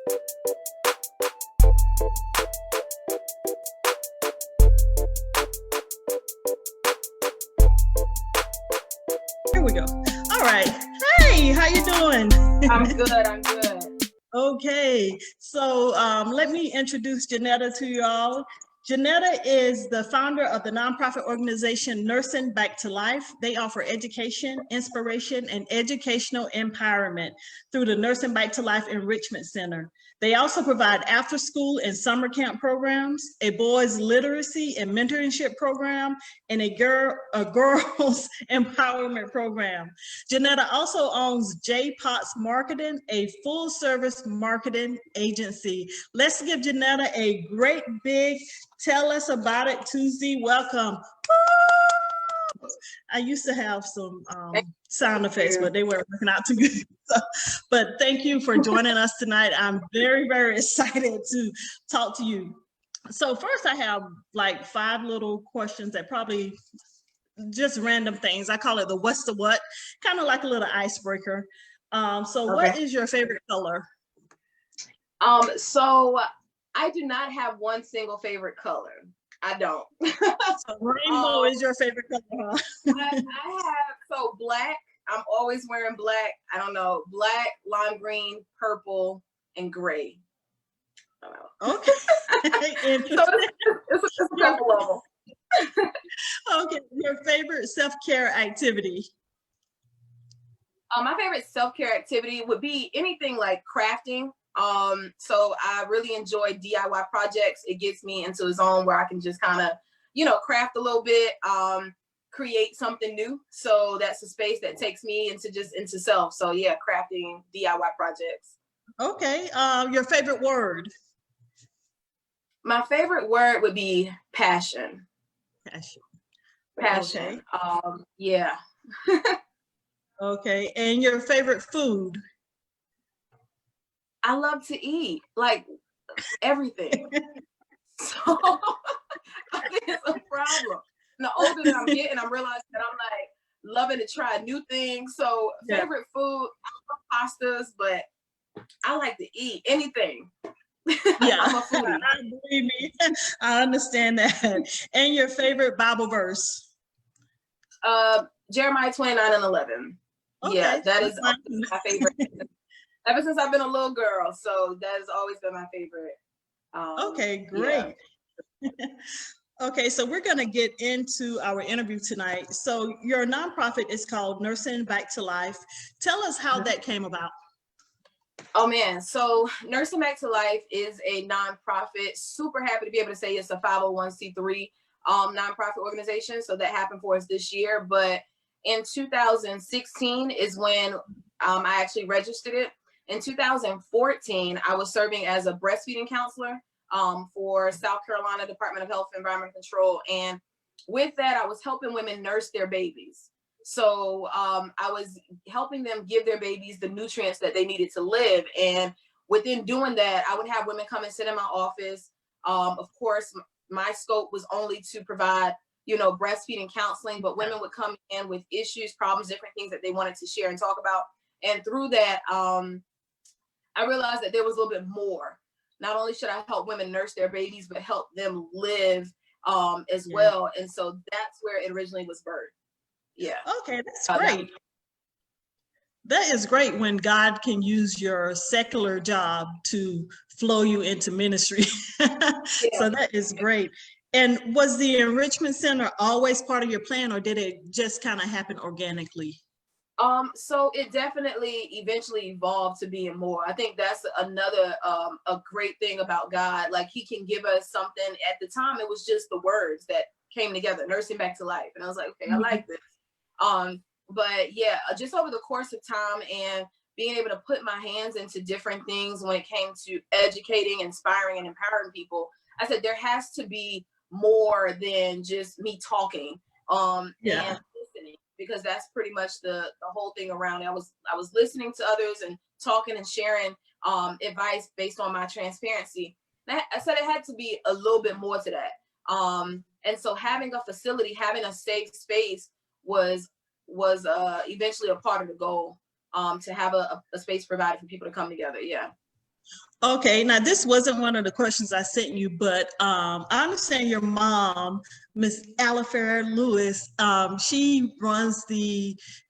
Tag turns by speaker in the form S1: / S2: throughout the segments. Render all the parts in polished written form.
S1: Here we go. All right. Hey, how you doing?
S2: I'm good.
S1: Okay, so let me introduce Jeanetta to you all. Jeanetta is the founder of the nonprofit organization Nursing Back to Life. They offer education, inspiration, and educational empowerment through the Nursing Back to Life Enrichment Center. They also provide after-school and summer camp programs, a boys literacy and mentorship program, and a girls empowerment program. Jeanetta also owns JPotts Marketing, a full-service marketing agency. Let's give Jeanetta a great big Tell Us About It Tuesday welcome. I used to have some sound effects, but they weren't working out too good. So, but thank you for joining us tonight. I'm very, very excited to talk to you. So first I have like 5 little questions that probably just random things. I call it the what's the what, kind of like a little icebreaker. So
S2: Okay.
S1: What is your favorite color?
S2: So I do not have one single favorite color. I don't.
S1: So rainbow is your favorite color, huh?
S2: I have, black, I'm always wearing black. I don't know, black, lime green, purple, and gray. I don't know.
S1: Okay.
S2: It's a couple of them.
S1: Okay, your favorite self-care activity?
S2: My favorite self-care activity would be anything like crafting. So I really enjoy DIY projects. It gets me into a zone where I can just kind of, craft a little bit, create something new. So that's a space that takes me into self. So yeah, crafting, DIY projects.
S1: Okay, your favorite word?
S2: My favorite word would be passion. Passion.
S1: Okay.
S2: Yeah.
S1: Okay, and your favorite food?
S2: I love to eat, like everything. So I think it's a problem. And the older that I'm getting, I'm realizing that I'm like loving to try new things. So favorite food, I love pastas, but I like to eat anything.
S1: Yeah,
S2: I'm a foodie.
S1: Believe me, I understand that. And your favorite Bible verse?
S2: Jeremiah 29:11.
S1: Okay,
S2: yeah, that is my favorite. Ever since I've been a little girl, so that has always been my favorite.
S1: Okay, great. Yeah. Okay, so we're going to get into our interview tonight. So your nonprofit is called Nursing Back to Life. Tell us how that came about.
S2: Oh man, so Nursing Back to Life is a nonprofit. Super happy to be able to say it's a 501c3 nonprofit organization. So that happened for us this year. But in 2016 is when I actually registered it. In 2014, I was serving as a breastfeeding counselor for South Carolina Department of Health and Environmental Control. And with that, I was helping women nurse their babies. So I was helping them give their babies the nutrients that they needed to live. And within doing that, I would have women come and sit in my office. Of course, my scope was only to provide, breastfeeding counseling, but women would come in with issues, problems, different things that they wanted to share and talk about. And through that, I realized that there was a little bit more. Not only should I help women nurse their babies, but help them live as well. And so that's where it originally was birthed. Yeah.
S1: Okay, that's great. That is great when God can use your secular job to flow you into ministry. So that is great. And was the Enrichment Center always part of your plan, or did it just kind of happen organically?
S2: So it definitely eventually evolved to being more. I think that's another a great thing about God. Like he can give us something. At the time, it was just the words that came together, Nursing Back to Life. And I was like, okay, I like this. But yeah, just over the course of time and being able to put my hands into different things when it came to educating, inspiring, and empowering people, I said there has to be more than just me talking and listening, because that's pretty much the whole thing around it. I was listening to others and talking and sharing advice based on my transparency. I said it had to be a little bit more to that. And so having a facility, having a safe space was eventually a part of the goal, to have a space provided for people to come together. Yeah.
S1: Okay, now this wasn't one of the questions I sent you, but I understand your mom, Miss Alifair Lewis, she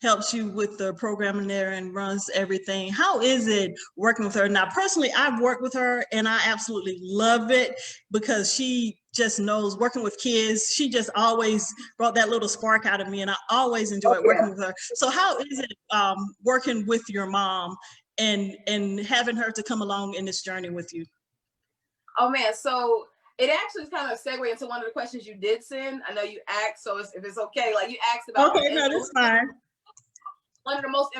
S1: helps you with the programming there and runs everything. How is it working with her? Now, personally, I've worked with her and I absolutely love it because she just knows working with kids. She just always brought that little spark out of me and I always enjoyed working with her. So how is it working with your mom and having her to come along in this journey with you?
S2: Oh man, so it actually is kind of a segue into one of the questions you did send. I know you asked, so if it's okay, like you asked about
S1: Okay, no, that's fine.
S2: One of the most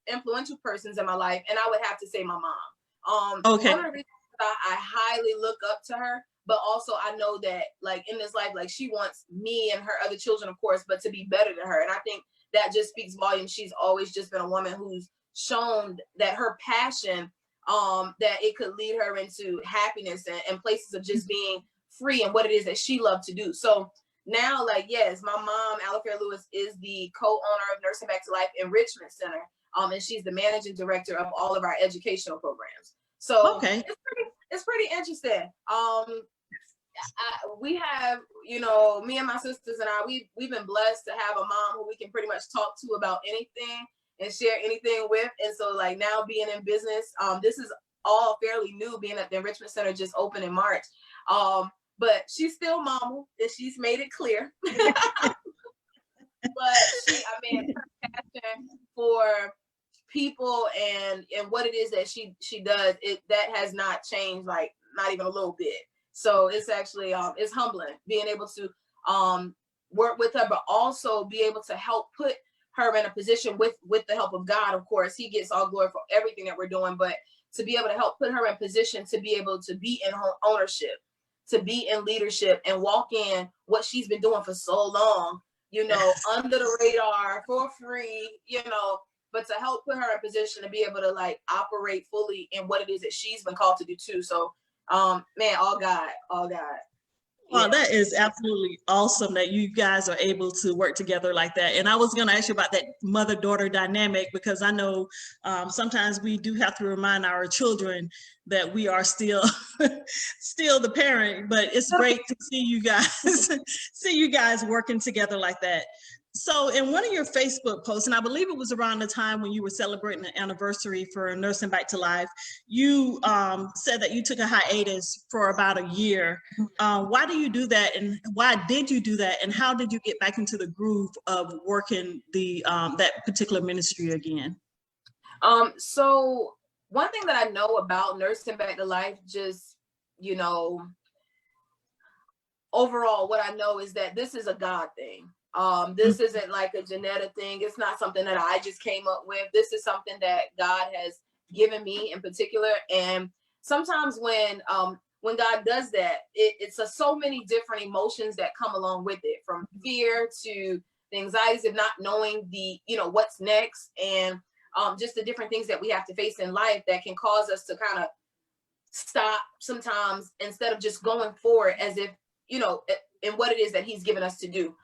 S2: influential persons in my life, and I would have to say my mom.
S1: Okay.
S2: One of the reasons I highly look up to her, but also I know that like in this life, like she wants me and her other children, of course, but to be better than her. And I think that just speaks volumes. She's always just been a woman who's shown that her passion, that it could lead her into happiness and places of just being free and what it is that she loved to do. So now, like, yes, my mom, Alifair Lewis, is the co-owner of Nursing Back to Life Enrichment Center. And she's the managing director of all of our educational programs. So
S1: okay,
S2: it's pretty interesting. We have, me and my sisters and we've been blessed to have a mom who we can pretty much talk to about anything and share anything with. And so like now being in business, this is all fairly new, being at the Enrichment Center just opened in March. But she's still mama and she's made it clear. But her passion for people and what it is that she does, that has not changed, like not even a little bit. So it's actually it's humbling being able to work with her, but also be able to help put her in a position with the help of God. Of course, he gets all glory for everything that we're doing, but to be able to help put her in position to be able to be in ownership, to be in leadership and walk in what she's been doing for so long, under the radar for free, but to help put her in position to be able to like operate fully in what it is that she's been called to do too. So man, all God.
S1: Well, that is absolutely awesome that you guys are able to work together like that. And I was going to ask you about that mother-daughter dynamic because I know sometimes we do have to remind our children that we are still the parent. But it's great to see you guys working together like that. So in one of your Facebook posts, and I believe it was around the time when you were celebrating the anniversary for Nursing Back to Life, you said that you took a hiatus for about a year. Why do you do that? And why did you do that? And how did you get back into the groove of working that particular ministry again?
S2: So one thing that I know about Nursing Back to Life, just, overall, what I know is that this is a God thing. This isn't like a Jeanetta thing. It's not something that I just came up with. This is something that God has given me in particular. And sometimes when God does that, it's so many different emotions that come along with it, from fear to the anxieties of not knowing what's next, and just the different things that we have to face in life that can cause us to kind of stop sometimes instead of just going forward as if, in what it is that he's given us to do.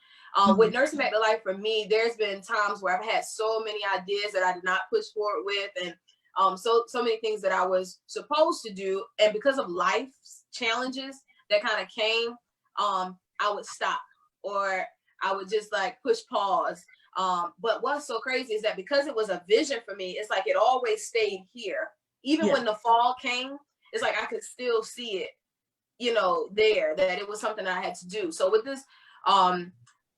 S2: With Nursing Back to Life, for me, there's been times where I've had so many ideas that I did not push forward with, and so many things that I was supposed to do, and because of life's challenges that kind of came, I would stop, or I would just like push pause. But what's so crazy is that because it was a vision for me, it's like it always stayed here. Even when the fall came, it's like I could still see it, there, that it was something I had to do. So with this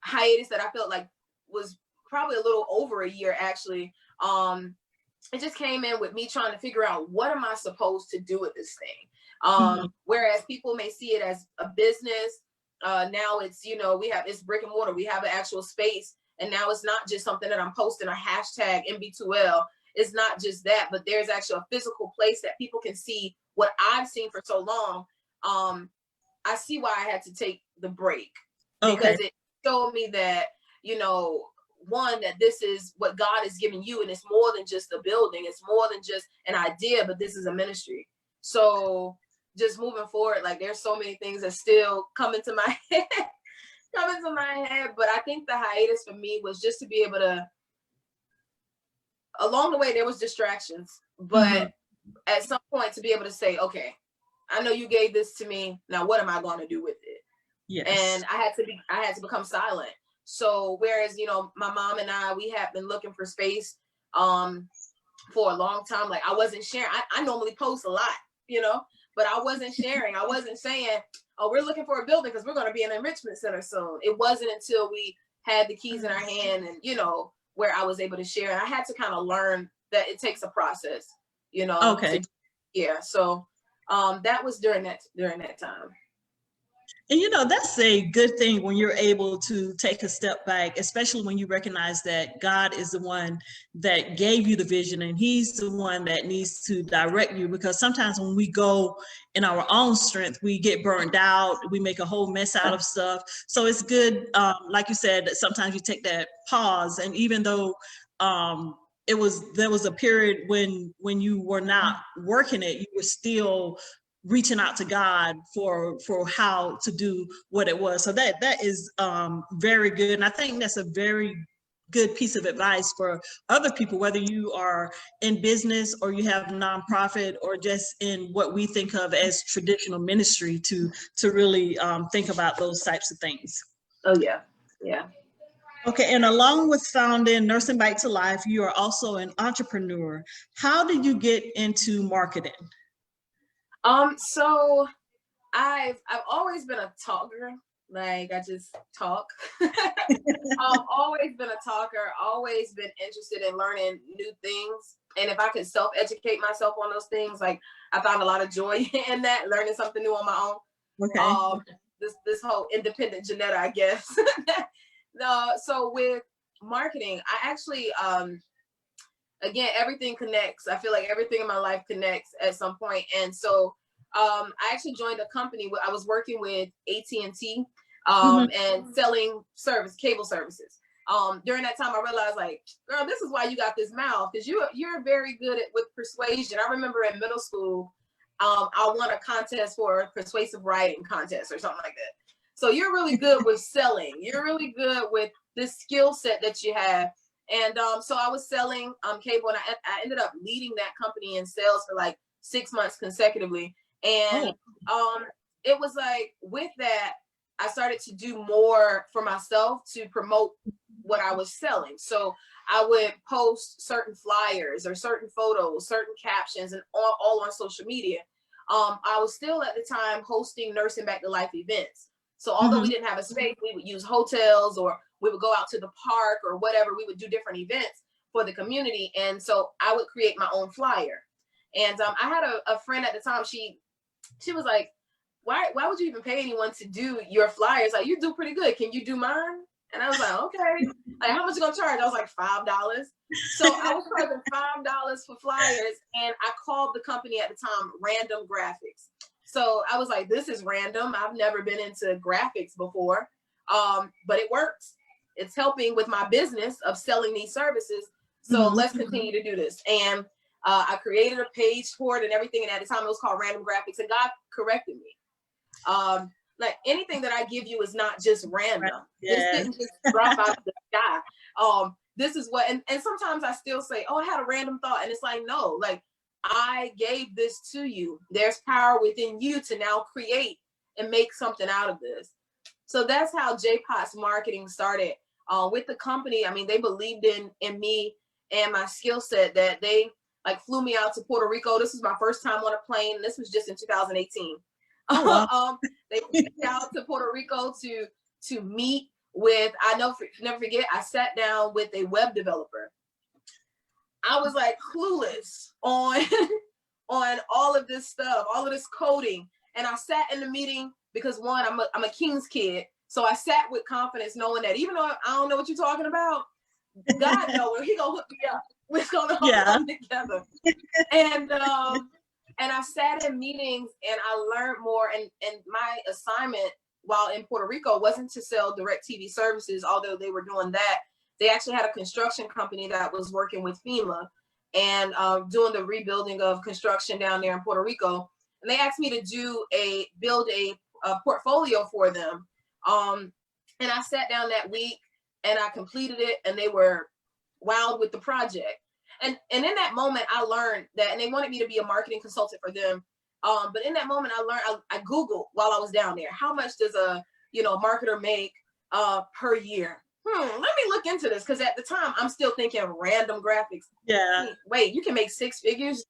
S2: hiatus that I felt like was probably a little over a year, actually, it just came in with me trying to figure out, what am I supposed to do with this thing? Whereas people may see it as a business, now it's, it's brick and mortar, we have an actual space, and now it's not just something that I'm posting a hashtag MB2L. It's not just that, but there's actually a physical place that people can see what I've seen for so long. I see why I had to take the break, because it showed me that, one, that this is what God has given you, and it's more than just a building, it's more than just an idea, but this is a ministry. So just moving forward, like there's so many things that still come into my head, but I think the hiatus for me was just to be able to, along the way there was distractions, but at some point to be able to say, okay, I know you gave this to me. Now, what am I going to do with it?
S1: Yes.
S2: And I had to become silent. So whereas, you know, my mom and we have been looking for space for a long time. Like I wasn't sharing. I normally post a lot, you know, but I wasn't sharing. I wasn't saying, oh, we're looking for a building because we're going to be an enrichment center soon. It wasn't until we had the keys in our hand and, you know, where I was able to share. And I had to kind of learn that it takes a process, you know.
S1: Okay.
S2: So that was during that time.
S1: And you know, that's a good thing when you're able to take a step back, especially when you recognize that God is the one that gave you the vision and he's the one that needs to direct you. Because sometimes when we go in our own strength, we get burned out, we make a whole mess out of stuff. So it's good, like you said, that sometimes you take that pause. And even though there was a period when you were not working it, you were still reaching out to God for how to do what it was. So that is very good. And I think that's a very good piece of advice for other people, whether you are in business or you have nonprofit or just in what we think of as traditional ministry, to really think about those types of things.
S2: Oh yeah. Yeah.
S1: Okay, and along with founding Nursing Back to Life, you are also an entrepreneur. How did you get into marketing?
S2: So I've always been a talker. Like I just talk. I've always been a talker, always been interested in learning new things. And if I could self-educate myself on those things, like I found a lot of joy in that, learning something new on my own.
S1: Okay.
S2: This whole independent Jeanetta, I guess. So with marketing, I actually again, everything connects. I feel like everything in my life connects at some point. And so I actually joined a company. I was working with AT&T and selling cable services. During that time, I realized, like, girl, this is why you got this mouth, because you're very good with persuasion. I remember in middle school, I won a contest for a persuasive writing contest or something like that. So you're really good with selling. You're really good with this skill set that you have. And so I was selling cable, and I ended up leading that company in sales for like 6 months consecutively. And it was like, with that, I started to do more for myself to promote what I was selling. So I would post certain flyers or certain photos, certain captions, and all on social media. I was still at the time hosting Nursing Back to Life events. So although we didn't have a space, we would use hotels, or we would go out to the park or whatever. We would do different events for the community. And so I would create my own flyer. And I had a friend at the time. She was like, why would you even pay anyone to do your flyers? Like, you do pretty good. Can you do mine? And I was like, okay. Like, how much you gonna charge? I was like, $5. So I was charging $5 for flyers. And I called the company at the time Random Graphics. So I was like, this is random. I've never been into graphics before, but it works. It's helping with my business of selling these services. So let's continue to do this. And I created a page for it and everything. And at the time, it was called Random Graphics. And God corrected me. Like, anything that I give you is not just random. This didn't just drop out of the sky. This is what, and sometimes I still say, oh, I had a random thought. And it's like, no, like, I gave this to you. There's power within you to now create and make something out of this. So that's how JPotts Marketing started with the company. I mean, they believed in me and my skill set, that they like flew me out to Puerto Rico. This was my first time on a plane. This was just in 2018. Oh, wow. They flew me out to Puerto Rico to meet with, never forget, I sat down with a web developer. I was like clueless on all of this stuff, all of this coding. And I sat in the meeting because, one, I'm a King's kid. So I sat with confidence, knowing that even though I don't know what you're talking about, God knows, he gonna hook me up. We're gonna come together. And I sat in meetings and I learned more. And my assignment while in Puerto Rico wasn't to sell direct TV services, although they were doing that. They actually had a construction company that was working with FEMA and doing the rebuilding of construction down there in Puerto Rico. And they asked me to build a portfolio for them. And I sat down that week and I completed it, and they were wowed with the project. And in that moment, I learned that, and they wanted me to be a marketing consultant for them. But in that moment, I learned, I Googled while I was down there, how much does a, marketer make per year? Let me look into this. Cause at the time I'm still thinking random graphics.
S1: Yeah.
S2: Wait, you can make 6 figures.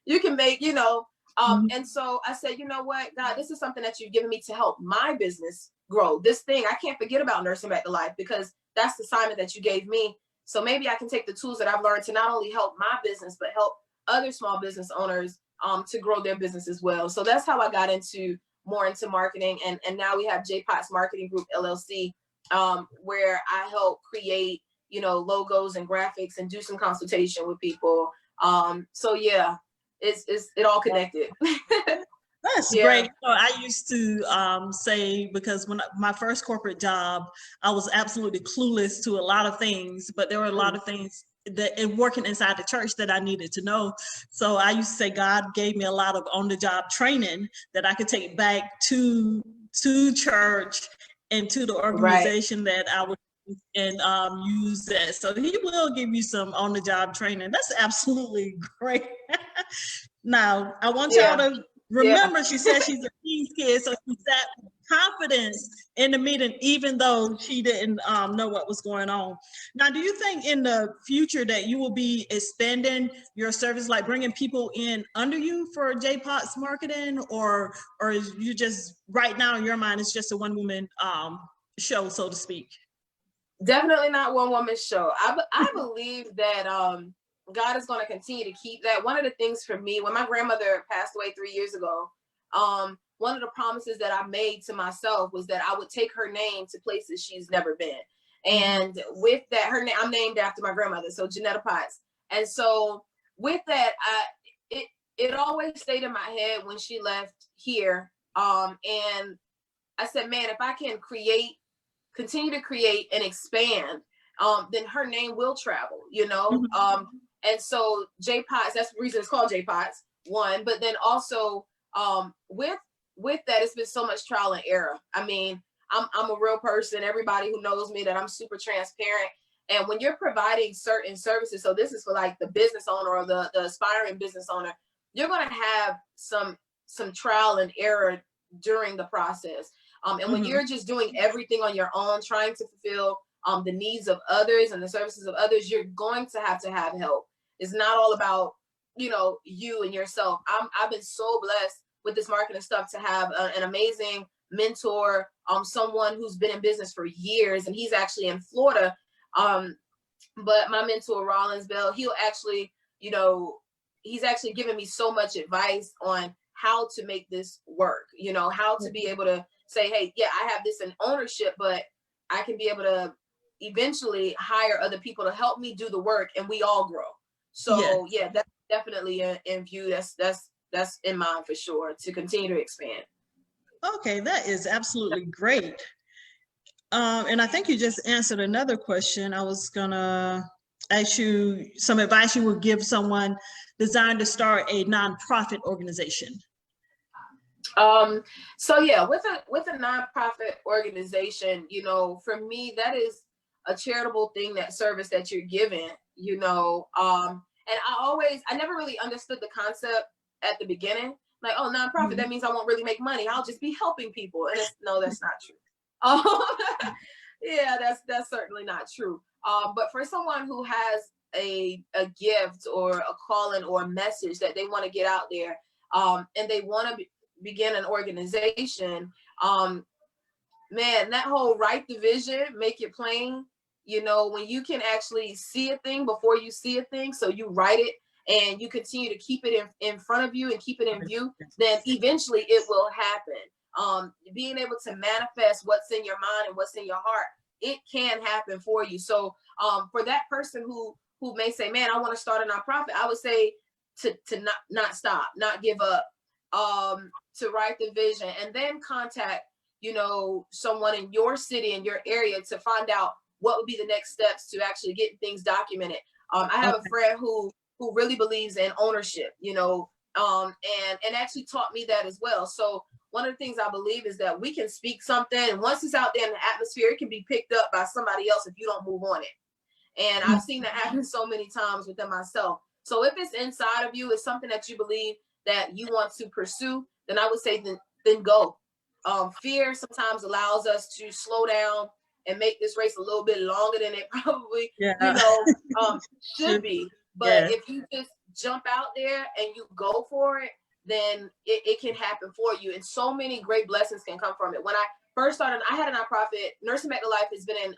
S2: You can make, and so I said, you know what, God, this is something that you've given me to help my business grow. This thing, I can't forget about Nursing Back to Life, because that's the assignment that you gave me. So maybe I can take the tools that I've learned to not only help my business, but help other small business owners to grow their business as well. So that's how I got more into marketing. And now we have JPotts Marketing Group, LLC, where I help create, logos and graphics and do some consultation with people. So yeah, it all connected.
S1: That's great. I used to say, because when my first corporate job, I was absolutely clueless to a lot of things, but there were a lot of things that in working inside the church that I needed to know. So I used to say God gave me a lot of on-the-job training that I could take back to church and to the organization that I would and use that. So he will give you some on-the-job training. That's absolutely great. Now, I want y'all to remember, she said she's a King's kid, so she sat with confidence in the meeting, even though she didn't know what was going on. Now, do you think in the future that you will be expanding your service, like bringing people in under you for JPotts Marketing, or is you just, right now in your mind, it's just a one-woman show, so to speak?
S2: Definitely not one-woman show. I believe that God is going to continue to keep that. One of the things for me, when my grandmother passed away 3 years ago, one of the promises that I made to myself was that I would take her name to places she's never been. And with that, her name, I'm named after my grandmother, so Jeanetta Potts. And so with that, it always stayed in my head when she left here. And I said, man, if I can continue to create and expand, then her name will travel, and so JPotts, that's the reason it's called JPotts, one, but then also with that, it's been so much trial and error. I mean, I'm a real person. Everybody who knows me, that I'm super transparent. And when you're providing certain services, so this is for like the business owner or the aspiring business owner, you're going to have some trial and error during the process. And when you're just doing everything on your own, trying to fulfill the needs of others and the services of others, you're going to have help. It's not all about, you and yourself. I've been so blessed with this marketing stuff to have an amazing mentor, someone who's been in business for years, and he's actually in Florida. But my mentor, Rollins Bell, he's actually given me so much advice on how to make this work, how to be able to say, hey, yeah, I have this in ownership, but I can be able to eventually hire other people to help me do the work, and we all grow. So yeah, that's definitely in view. That's in mind for sure, to continue to expand.
S1: Okay, that is absolutely great. And I think you just answered another question. I was gonna ask you some advice you would give someone designed to start a nonprofit organization.
S2: So yeah, with a nonprofit organization, for me, that is a charitable thing, that service that you're giving, and I never really understood the concept at the beginning. Like, oh, nonprofit, that means I won't really make money. I'll just be helping people. And no, that's not true. Yeah, that's certainly not true. But for someone who has a gift or a calling or a message that they want to get out there, and they want to begin an organization, man, that whole write the vision, make it plain, when you can actually see a thing before you see a thing, so you write it and you continue to keep it in front of you and keep it in view, then eventually it will happen. Being able to manifest what's in your mind and what's in your heart, it can happen for you. So for that person who may say, man, I want to start a nonprofit, I would say to not stop, not give up, to write the vision, and then contact, someone in your city, in your area, to find out what would be the next steps to actually get things documented. I have a friend who really believes in ownership, and actually taught me that as well. So one of the things I believe is that we can speak something, and once it's out there in the atmosphere, it can be picked up by somebody else if you don't move on it. And I've seen that happen so many times within myself. So if it's inside of you, it's something that you believe that you want to pursue, then I would say then go. Fear sometimes allows us to slow down and make this race a little bit longer than it probably, should be. But if you just jump out there and you go for it, then it can happen for you. And so many great blessings can come from it. When I first started, I had a nonprofit. Nursing Back to Life has been in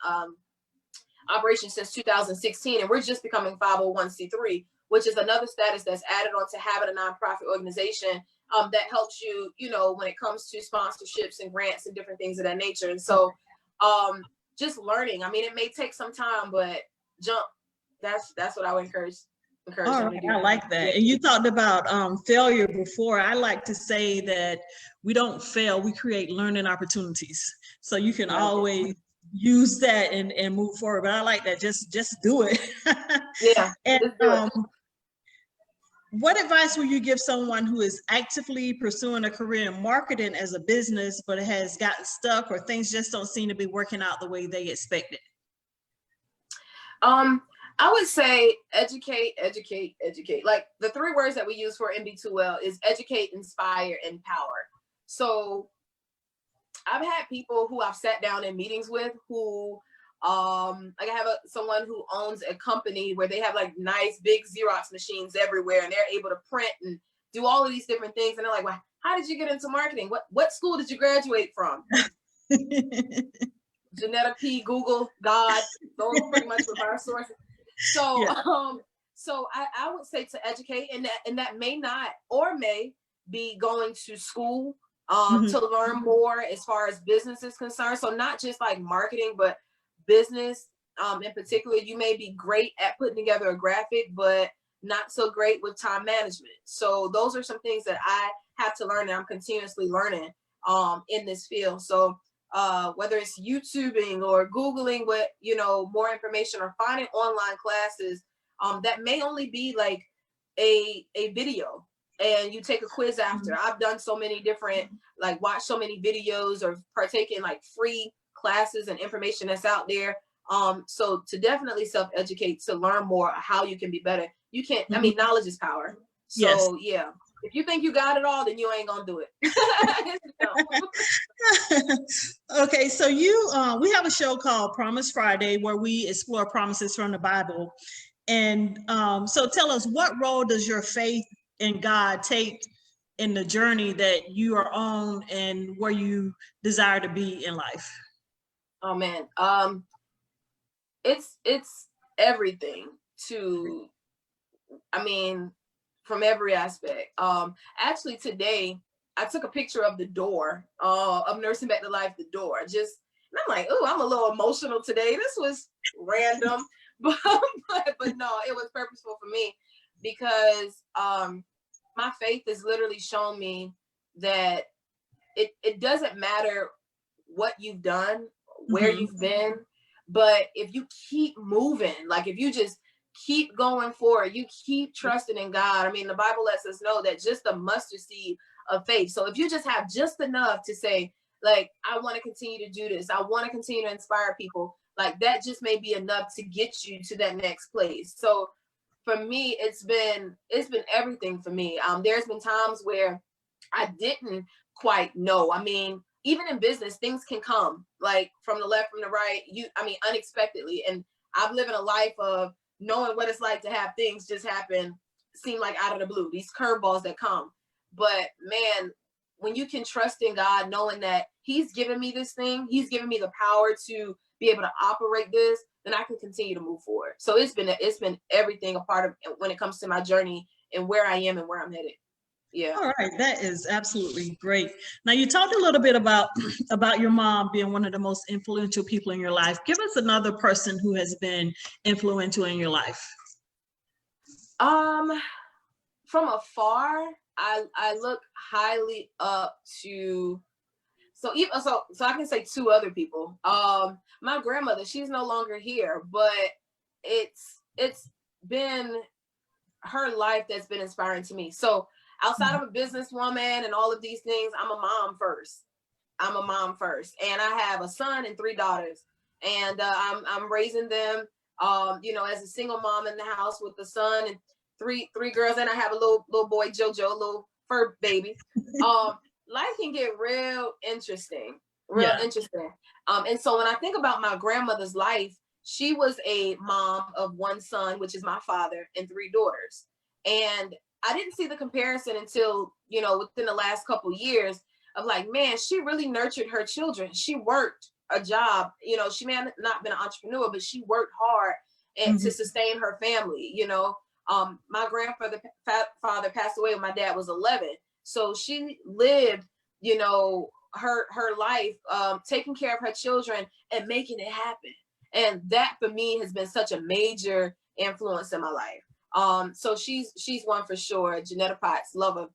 S2: operation since 2016, and we're just becoming 501c3, which is another status that's added on to having a nonprofit organization that helps you, when it comes to sponsorships and grants and different things of that nature. And so just learning. I mean, it may take some time, but jump. That's what I would encourage them to do.
S1: I like that. And you talked about failure before. I like to say that we don't fail, we create learning opportunities. So you can always use that and move forward. But I like that. Just do it.
S2: Yeah.
S1: And what advice would you give someone who is actively pursuing a career in marketing as a business, but has gotten stuck or things just don't seem to be working out the way they expected?
S2: I would say educate, educate, educate. Like the 3 words that we use for MB2L is educate, inspire, empower. So I've had people who I've sat down in meetings with who, like I have someone who owns a company where they have like nice big Xerox machines everywhere, and they're able to print and do all of these different things. And they're like, well, how did you get into marketing? What school did you graduate from? Jeanetta P, Google, God, those pretty much were our sources. So, so I would say to educate, and that may not or may be going to school to learn more as far as business is concerned. So not just like marketing, but business in particular. You may be great at putting together a graphic, but not so great with time management. So those are some things that I have to learn, and I'm continuously learning in this field. So whether it's YouTubing or Googling what, more information, or finding online classes that may only be like a video, and you take a quiz after. I've done so many different, like watch so many videos or partake in like free classes and information that's out there. So to definitely self-educate, to learn more how you can be better. You can't, I mean, knowledge is power. So yeah, if you think you got it all, then you ain't gonna do it.
S1: Okay, so we have a show called Promise Friday where we explore promises from the Bible. And so tell us, what role does your faith in God take in the journey that you are on and where you desire to be in life?
S2: Oh man, it's everything to, I mean, from every aspect. Actually today I took a picture of the door of Nursing Back to Life, the door. And I'm like, oh, I'm a little emotional today. This was random, but no, it was purposeful for me, because my faith has literally shown me that it doesn't matter what you've done, where you've been, but if you keep moving, like if you just keep going forward, you keep trusting in God. I mean, the Bible lets us know that just a mustard seed of faith. So if you just have just enough to say, like, I want to continue to do this, I want to continue to inspire people, like that just may be enough to get you to that next place. So for me, it's been everything for me. There's been times where I didn't quite know. I mean, even in business, things can come like from the left, from the right, unexpectedly. And I've lived a life of knowing what it's like to have things just happen, seem like out of the blue, these curveballs that come. But man, when you can trust in God, knowing that he's given me this thing, he's given me the power to be able to operate this, then I can continue to move forward. So it's been everything a part of when it comes to my journey and where I am and where I'm headed. Yeah.
S1: All right, that is absolutely great. Now, you talked a little bit about your mom being one of the most influential people in your life. Give us another person who has been influential in your life.
S2: From afar, I look highly up to, so I can say 2 other people. My grandmother, she's no longer here, but it's been her life that's been inspiring to me. So outside of a businesswoman and all of these things, I'm a mom first. And I have a son and 3 daughters, and I'm raising them You know, as a single mom in the house with a son and three girls, and I have a little boy, Jojo, little fur baby. Life can get real interesting, interesting. And so when I think about my grandmother's life, she was a mom of one son, which is my father, and 3 daughters. And I didn't see the comparison until, you know, within the last couple of years of like, man, she really nurtured her children. She worked a job, you know, she may have not been an entrepreneur, but she worked hard and to sustain her family, you know. My grandfather father passed away when my dad was 11. So she lived, you know, her life, taking care of her children and making it happen. And that for me has been such a major influence in my life. So she's one for sure. JePotts, love her.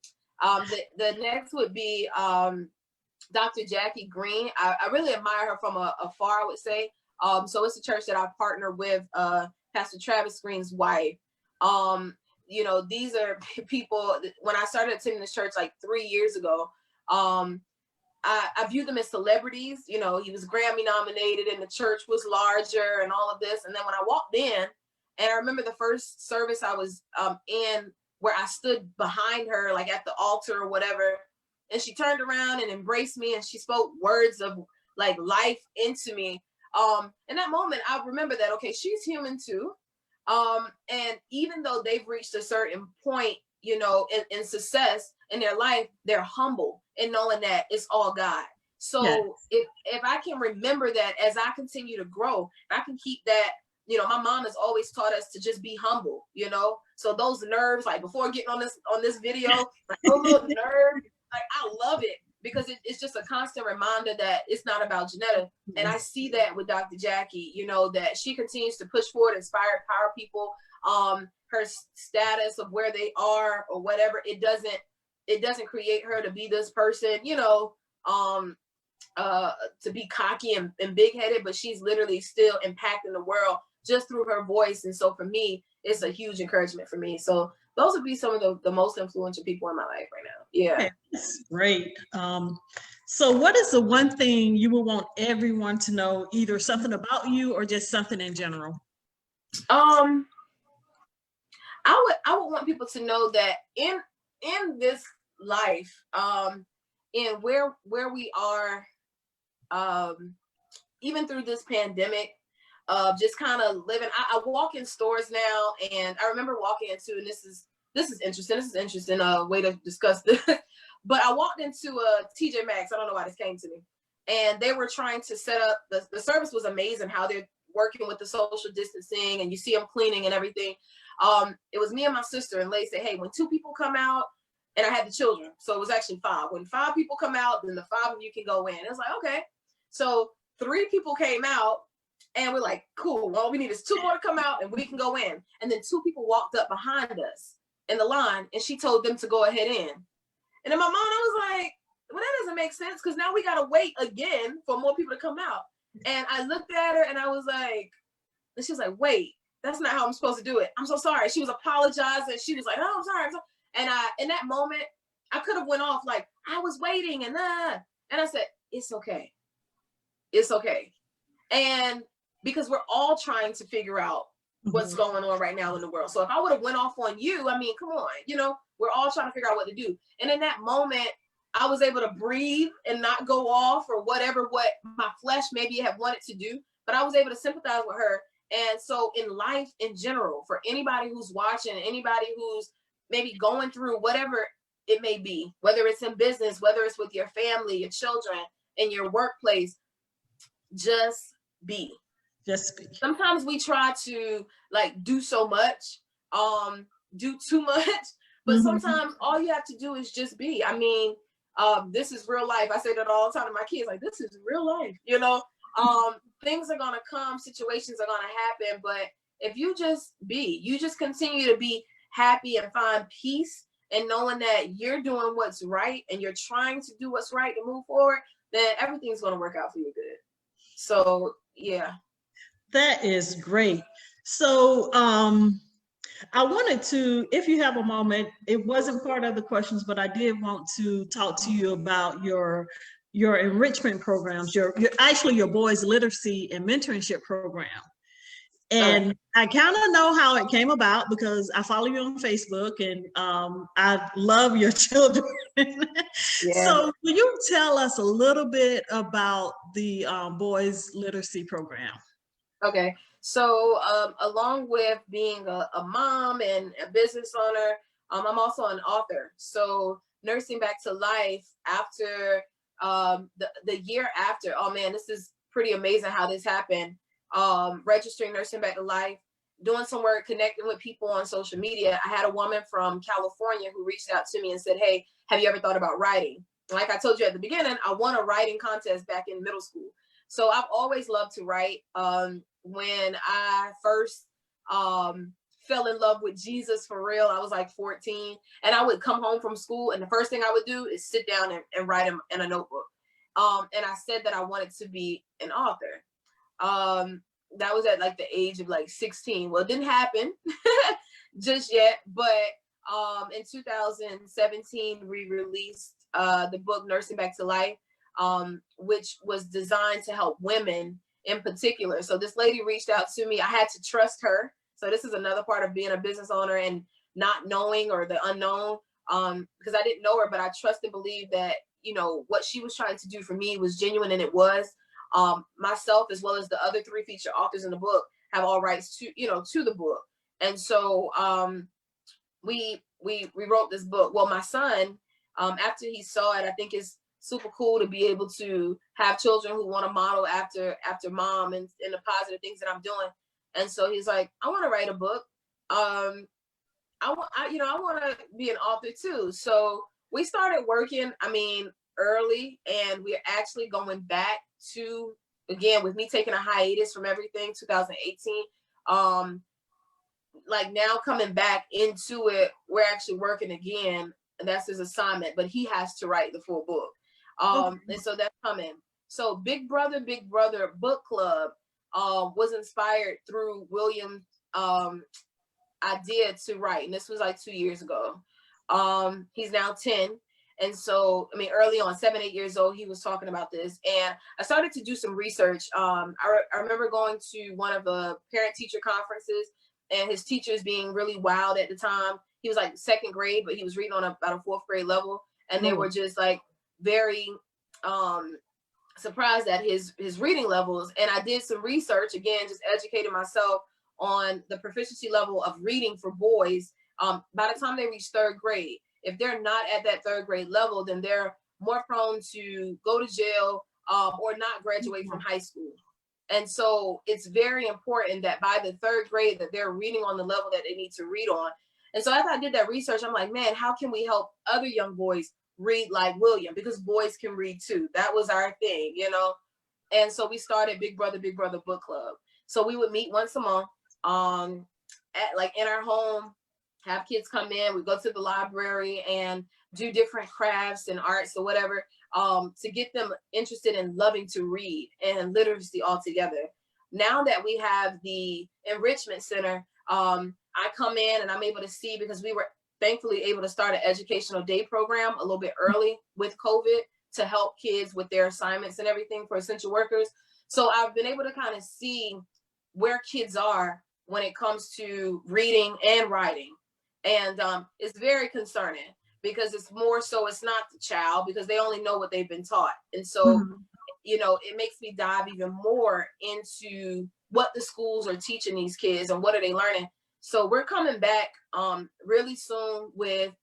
S2: The next would be Dr. Jackie Green. I really admire her from afar, I would say. So it's a church that I partner with Pastor Travis Green's wife. You know, these are people, when I started attending this church like 3 years ago, I view them as celebrities. You know, he was Grammy nominated and the church was larger and all of this. And then when I walked in, and I remember the first service I was in where I stood behind her, like at the altar or whatever, and she turned around and embraced me and she spoke words of like life into me. In that moment, I remember that, okay, she's human too. And even though they've reached a certain point, you know, in success in their life, they're humble in knowing that it's all God. So if I can remember that as I continue to grow, I can keep that, you know, my mom has always taught us to just be humble, you know. So those nerves, like before getting on this video, like those little nerves, like I love it because it's just a constant reminder that it's not about Jeanetta. And I see that with Dr. Jackie, you know, that she continues to push forward, inspire, empower people. Her status of where they are or whatever, it doesn't create her to be this person, you know, to be cocky and big-headed, but she's literally still impacting the world just through her voice. And so for me, it's a huge encouragement for me. So those would be some of the most influential people in my life right now. Yeah.
S1: Okay, that's great. So what is the one thing you would want everyone to know, either something about you or just something in general?
S2: I would want people to know that in this life, in where we are, even through this pandemic, just kind of living. I walk in stores now, and I remember walking into, and this is interesting. This is an interesting way to discuss this. But I walked into a TJ Maxx. I don't know why this came to me, and they were trying to set up the service was amazing. How they're working with the social distancing, and you see them cleaning and everything. It was me and my sister, and Lay said, "Hey, when 2 people come out," and I had the children, so it was actually 5. When 5 people come out, then the 5 of you can go in. It was like, okay. So 3 people came out, and we're like, cool. All we need is 2 more to come out, and we can go in. And then 2 people walked up behind us in the line, and she told them to go ahead in. And in my mind, I was like, well, that doesn't make sense because now we got to wait again for more people to come out. And I looked at her and I was like, and she was like, wait, that's not how I'm supposed to do it. I'm so sorry. She was apologizing. She was like, oh, I'm sorry. And in that moment, I could have went off like, I was waiting and I said, it's okay. It's okay. And because we're all trying to figure out what's going on right now in the world. So if I would have went off on you, I mean, come on, you know, we're all trying to figure out what to do. And in that moment, I was able to breathe and not go off or whatever, what my flesh maybe have wanted to do, but I was able to sympathize with her. And so in life in general, for anybody who's watching, anybody who's maybe going through whatever it may be, whether it's in business, whether it's with your family, your children, in your workplace, just be.
S1: Just be.
S2: Sometimes we try to like do so much, do too much, but sometimes all you have to do is just be. I mean, this is real life. I say that all the time to my kids, like, this is real life, you know? Things are gonna come, situations are gonna happen, but if you just be, you just continue to be happy and find peace and knowing that you're doing what's right and you're trying to do what's right to move forward, then everything's gonna work out for you good. So, yeah.
S1: That is great. So I wanted to, if you have a moment, it wasn't part of the questions, but I did want to talk to you about your enrichment programs, your boys literacy and mentorship program. And I kind of know how it came about because I follow you on Facebook, and I love your children.
S2: Yeah.
S1: So will you tell us a little bit about the boys literacy program?
S2: Okay. So along with being a mom and a business owner, I'm also an author. So Nursing Back to Life, after the year after, oh man, this is pretty amazing how this happened. Registering Nursing Back to Life, doing some work, connecting with people on social media. I had a woman from California who reached out to me and said, hey, have you ever thought about writing? Like I told you at the beginning, I won a writing contest back in middle school. So I've always loved to write. When I first fell in love with Jesus for real, I was like 14, and I would come home from school, and the first thing I would do is sit down and write them in a notebook. And I said that I wanted to be an author. That was at like the age of like 16. Well, it didn't happen just yet, but in 2017, we released the book Nursing Back to Life, which was designed to help women in particular. So this lady reached out to me. I had to trust her. So this is another part of being a business owner and not knowing, or the unknown, because I didn't know her, but I trust and believe that, you know, what she was trying to do for me was genuine, and it was. Myself, as well as the other 3 featured authors in the book, have all rights to, you know, to the book. And so we wrote this book. Well, my son, after he saw it, I think it's super cool to be able to have children who want to model after mom and the positive things that I'm doing. And so he's like, I want to write a book. I want to be an author too. So we started working, early, and we're actually going back to, again, with me taking a hiatus from everything, 2018, like now coming back into it, we're actually working again. And that's his assignment, but he has to write the full book. And so that's coming. So Big Brother Book Club was inspired through William's idea to write. And this was like 2 years ago. He's now 10. And so, early on, 7, 8 years old, he was talking about this. And I started to do some research. I remember going to one of the parent-teacher conferences, and his teachers being really wild at the time. He was like 2nd grade, but he was reading on about a 4th grade level. And they were just like very surprised at his reading levels. And I did some research, again, just educating myself on the proficiency level of reading for boys by the time they reach 3rd grade. If they're not at that 3rd grade level, then they're more prone to go to jail or not graduate from high school. And so it's very important that by the 3rd grade that they're reading on the level that they need to read on. And so after I did that research, I'm like, man, how can we help other young boys read like William? Because boys can read too. That was our thing, you know? And so we started Big Brother Book Club. So we would meet once a month at like in our home, have kids come in, we go to the library and do different crafts and arts or whatever to get them interested in loving to read and literacy altogether. Now that we have the Enrichment Center, I come in and I'm able to see, because we were thankfully able to start an educational day program a little bit early with COVID to help kids with their assignments and everything for essential workers. So I've been able to kind of see where kids are when it comes to reading and writing. And it's very concerning, because it's more so it's not the child, because they only know what they've been taught. And so, you know, it makes me dive even more into what the schools are teaching these kids and what are they learning. So we're coming back really soon with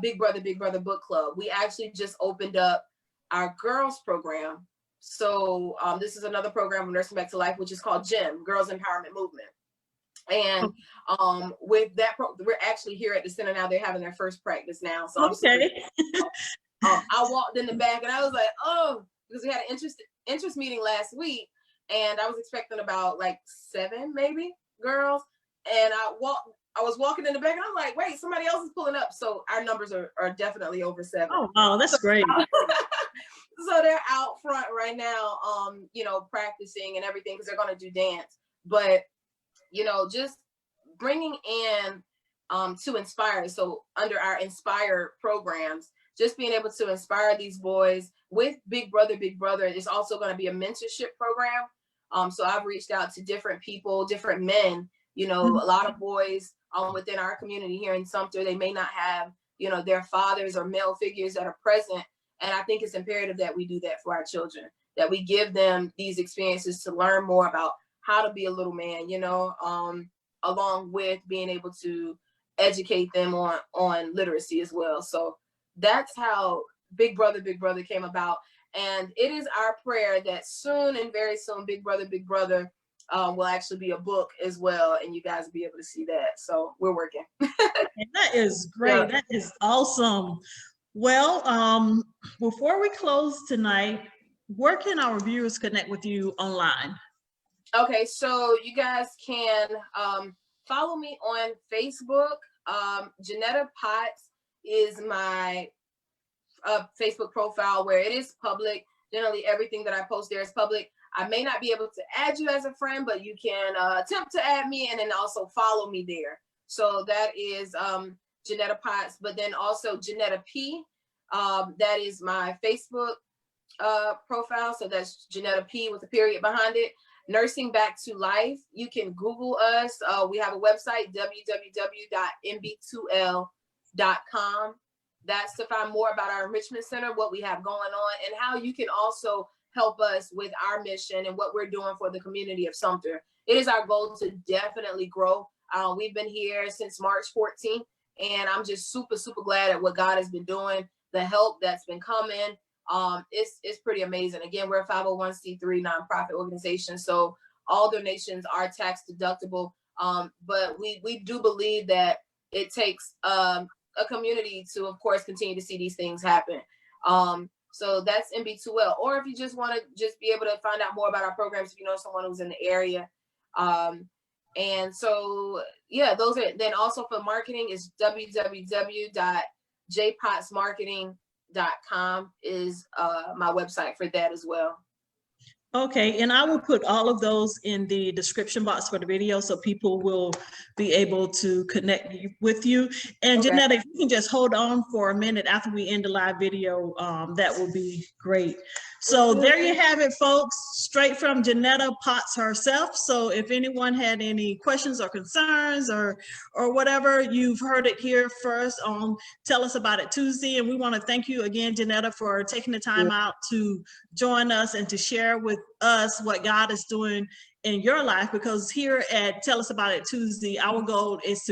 S2: Big Brother Book Club. We actually just opened up our girls program. So this is another program of Nursing Back to Life, which is called GEM, Girls Empowerment Movement. And with that, we're actually here at the center now. They're having their first practice now. So I walked in the back and I was like, oh, because we had an interest meeting last week, and I was expecting about like 7 maybe girls. And I was walking in the back and I'm like, wait, somebody else is pulling up. So our numbers are definitely over 7.
S1: Oh, wow, that's great.
S2: So they're out front right now, you know, practicing and everything, because they're going to do dance. But you know, just bringing in to inspire. So under our Inspire programs, just being able to inspire these boys with Big Brother is also going to be a mentorship program So I've reached out to different people, different men, you know, a lot of boys within our community here in Sumter. They may not have, you know, their fathers or male figures that are present. And I think it's imperative that we do that for our children, that we give them these experiences to learn more about how to be a little man, you know, along with being able to educate them on literacy as well. So that's how Big Brother came about. And it is our prayer that soon and very soon, Big Brother will actually be a book as well. And you guys will be able to see that. So we're working.
S1: That is great. Yeah. That is awesome. Well, before we close tonight, where can our viewers connect with you online?
S2: Okay, so you guys can follow me on Facebook. Jeanetta Potts is my Facebook profile, where it is public. Generally, everything that I post there is public. I may not be able to add you as a friend, but you can attempt to add me and then also follow me there. So that is Jeanetta Potts, but then also Jeanetta P. That is my Facebook profile. So that's Jeanetta P with a period behind it. Nursing Back to Life. You can Google us. We have a website, www.mb2l.com. That's to find more about our Enrichment Center, what we have going on, and how you can also help us with our mission and what we're doing for the community of Sumter. It is our goal to definitely grow. We've been here since March 14th, and I'm just super, super glad at what God has been doing, the help that's been coming. It's pretty amazing. Again, we're a 501c3 nonprofit organization, so all donations are tax deductible. But we do believe that it takes a community to, of course, continue to see these things happen. So that's MB2L. Or if you just want to just be able to find out more about our programs, if you know someone who's in the area. And so, yeah, those are, then also for marketing is www.JPottsMarketing.com is my website for that as well.
S1: Okay, and I will put all of those in the description box for the video so people will be able to connect with you. And okay. Jeanetta, if you can just hold on for a minute after we end the live video, that will be great. So there you have it, folks, straight from Jeanetta Potts herself. So if anyone had any questions or concerns or whatever, you've heard it here first on Tell Us About It Tuesday. And we want to thank you again, Jeanetta, for taking the time out to join us and to share with us what God is doing in your life, because here at Tell Us About It Tuesday, our goal is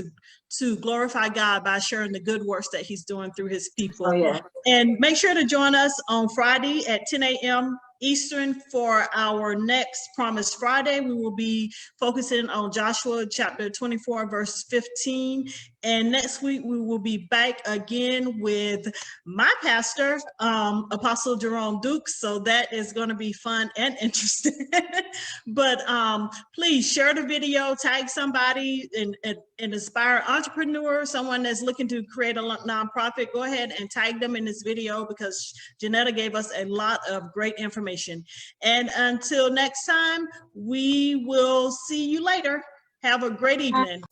S1: to glorify God by sharing the good works that he's doing through his people. Oh, yeah. And make sure to join us on Friday at 10 a.m. Eastern for our next Promise Friday. We will be focusing on Joshua chapter 24, verse 15. And next week, we will be back again with my pastor, Apostle Jerome Dukes. So that is going to be fun and interesting. But please share the video, tag somebody, and inspire entrepreneur, someone that's looking to create a nonprofit. Go ahead and tag them in this video, because Jeanetta gave us a lot of great information. And until next time, we will see you later. Have a great evening.